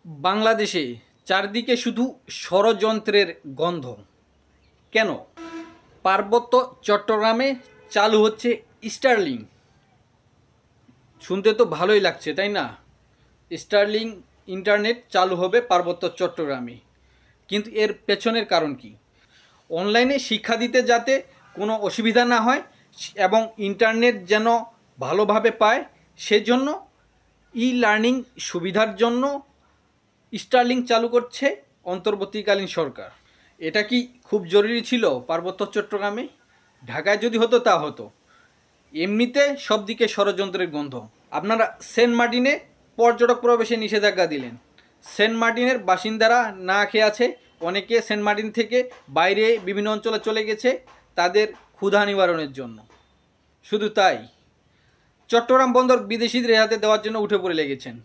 বাংলাদেশে চারদিকে শুধু ষড়যন্ত্রের গন্ধ। কেন? পার্বত্য চট্টগ্রামে চালু হচ্ছে স্টারলিংক। শুনতে তো ভালোই লাগছে, তাই না? স্টারলিংক ইন্টারনেট চালু হবে পার্বত্য চট্টগ্রামে। কিন্তু এর পেছনের কারণ কি? অনলাইনে শিক্ষা দিতে যাতে কোনো অসুবিধা না হয় এবং ইন্টারনেট যেন ভালোভাবে পায়, সেজন্য ই লার্নিং সুবিধার জন্য স্টারলিংক চালু করছে অন্তর্বর্তীকালীন সরকার। এটা কি খুব জরুরি ছিল পার্বত্য চট্টগ্রামে? ঢাকায় যদি হতো তা হতো। এমনিতে সব দিকে ষড়যন্ত্রের গন্ধ। আপনারা সেন্ট মার্টিনে পর্যটক প্রবেশে নিষেধাজ্ঞা দিলেন। সেন্ট মার্টিনের বাসিন্দারা না খেয়ে আছে, অনেকে সেন্ট মার্টিন থেকে বাইরে বিভিন্ন অঞ্চলে চলে গেছে তাদের ক্ষুধা নিবারণের জন্য। শুধু তাই, চট্টগ্রাম বন্দর বিদেশিদের হাতে দেওয়ার জন্য উঠে পড়ে লেগেছেন।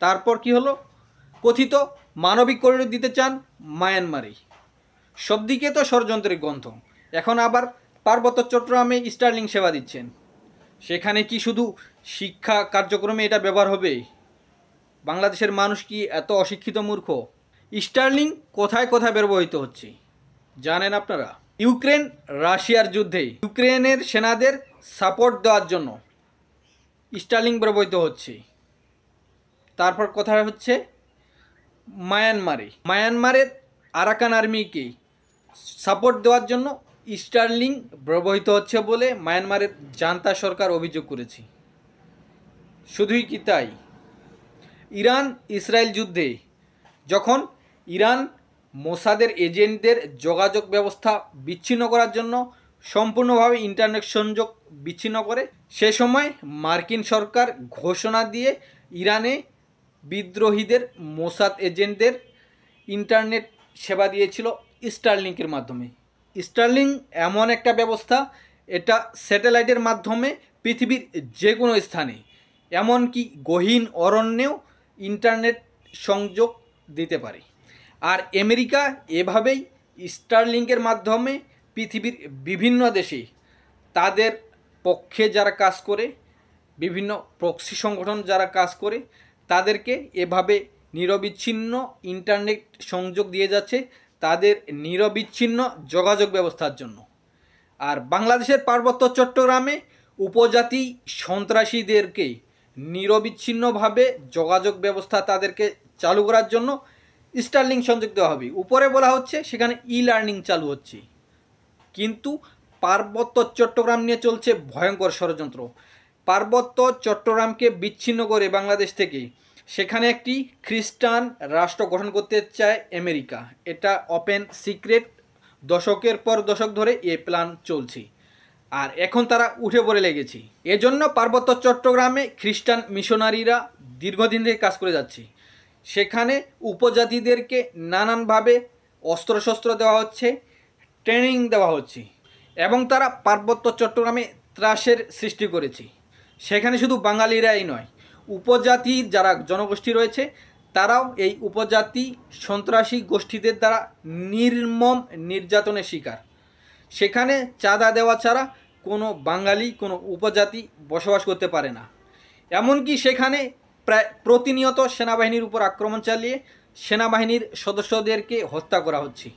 তারপর কি হলো? কথিত মানবিক করিডোর দিতে চান মায়ানমারে। সব দিকে তো ষড়যন্ত্রের গন্ধ। এখন আবার পার্বত্য চট্টগ্রামে স্টারলিংক সেবা দিচ্ছেন। সেখানে কি শুধু শিক্ষা কার্যক্রমে এটা ব্যবহার হবে? বাংলাদেশের মানুষ কি এত অশিক্ষিত মূর্খ? স্টারলিংক কোথায় কোথায় ব্যবহৃত হচ্ছে জানেন আপনারা? ইউক্রেন রাশিয়ার যুদ্ধে ইউক্রেনের সেনাদের সাপোর্ট দেওয়ার জন্য স্টারলিংক ব্যবহৃত হচ্ছে। তারপর কোথায় হচ্ছে? মায়ানমারের আরাকান আর্মিকে সাপোর্ট দেওয়ার জন্য স্টারলিংক ব্যবহৃত হচ্ছে বলে মায়ানমারের জান্তা সরকার অভিযোগ করেছে। শুধুই কি তাই, ইরান ইসরায়েল যুদ্ধে যখন ইরান মোসাদের এজেন্টদের যোগাযোগ ব্যবস্থা বিচ্ছিন্ন করার জন্য সম্পূর্ণভাবে ইন্টারনেট সংযোগ বিচ্ছিন্ন করে, সে সময় মার্কিন সরকার ঘোষণা দিয়ে ইরানে বিদ্রোহীদের মোসাদ এজেন্টদের ইন্টারনেট সেবা দিয়েছিল স্টারলিংকের মাধ্যমে। স্টারলিংক এমন একটা ব্যবস্থা, এটা স্যাটেলাইটের মাধ্যমে পৃথিবীর যে কোনো স্থানে, এমনকি গহীন অরণ্যেও ইন্টারনেট সংযোগ দিতে পারে। আর আমেরিকা এভাবেই স্টারলিংকের মাধ্যমে পৃথিবীর বিভিন্ন দেশে তাদের পক্ষে যারা কাজ করে, বিভিন্ন প্রক্সি সংগঠন যারা কাজ করে, তাদেরকে এভাবে নিরবিচ্ছিন্ন ইন্টারনেট সংযোগ দিয়ে যাচ্ছে তাদের নিরবিচ্ছিন্ন যোগাযোগ ব্যবস্থার জন্য। আর বাংলাদেশের পার্বত্য চট্টগ্রামে উপজাতি সন্ত্রাসীদেরকে নিরবিচ্ছিন্নভাবে যোগাযোগ ব্যবস্থা তাদেরকে চালু করার জন্য স্টারলিংক সংযোগ দেওয়া হবে। উপরে বলা হচ্ছে সেখানে ই লার্নিং চালু হচ্ছে, কিন্তু পার্বত্য চট্টগ্রাম নিয়ে চলছে ভয়ঙ্কর ষড়যন্ত্র। পার্বত্য চট্টগ্রামকে বিচ্ছিন্ন করে বাংলাদেশ থেকে সেখানে একটি খ্রিস্টান রাষ্ট্র গঠন করতে চায় আমেরিকা। এটা ওপেন সিক্রেট, দশকের পর দশক ধরে এ প্ল্যান চলছে, আর এখন তারা উঠে পড়ে লেগেছে। এজন্য পার্বত্য চট্টগ্রামে খ্রিস্টান মিশনারিরা দীর্ঘদিন থেকে কাজ করে যাচ্ছে। সেখানে উপজাতিদেরকে নানানভাবে অস্ত্রশস্ত্র দেওয়া হচ্ছে, ট্রেনিং দেওয়া হচ্ছে, এবং তারা পার্বত্য চট্টগ্রামে ত্রাসের সৃষ্টি করেছে। সেখানে শুধু বাঙালিরাই নয়, উপজাতির যারা জনগোষ্ঠী রয়েছে তারাও এই উপজাতি সন্ত্রাসী গোষ্ঠীদের দ্বারা নির্মম নির্যাতনের শিকার। সেখানে চাঁদা দেওয়া ছাড়া কোনো বাঙালি, কোনো উপজাতি বসবাস করতে পারে না। এমনকি সেখানে প্রায় প্রতিনিয়ত সেনাবাহিনীর উপর আক্রমণ চালিয়ে সেনাবাহিনীর সদস্যদেরকে হত্যা করা হচ্ছে।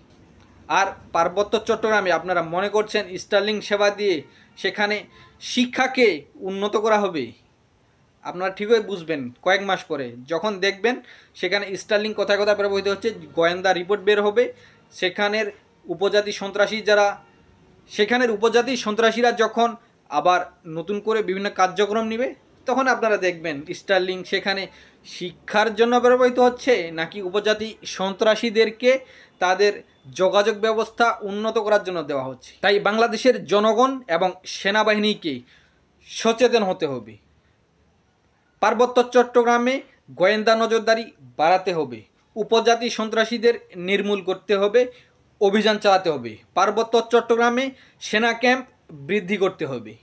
আর পার্বত্য চট্টগ্রামে আপনারা মনে করছেন স্টারলিংক সেবা দিয়ে সেখানে শিক্ষাকে উন্নত করা হবে? আপনারা ঠিকই বুঝবেন কয়েক মাস পরে, যখন দেখবেন সেখানে স্টারলিংক কোথায় কোথায় ব্যবহৃত হচ্ছে, গোয়েন্দা রিপোর্ট বের হবে। সেখানের উপজাতি সন্ত্রাসীরা যখন আবার নতুন করে বিভিন্ন কার্যক্রম নেবে, তখন আপনারা দেখবেন স্টারলিংক সেখানে শিক্ষার জন্য ব্যবহৃত হচ্ছে নাকি উপজাতি সন্ত্রাসীদেরকে তাদের যোগাযোগ ব্যবস্থা উন্নত করার জন্য দেওয়া হচ্ছে। তাই বাংলাদেশের জনগণ এবং সেনাবাহিনীকে সচেতন হতে হবে। পার্বত্য চট্টগ্রামে গোয়েন্দা নজরদারি বাড়াতে হবে, উপজাতি সন্ত্রাসীদের নির্মূল করতে হবে, অভিযান চালাতে হবে, পার্বত্য চট্টগ্রামে সেনা ক্যাম্প বৃদ্ধি করতে হবে।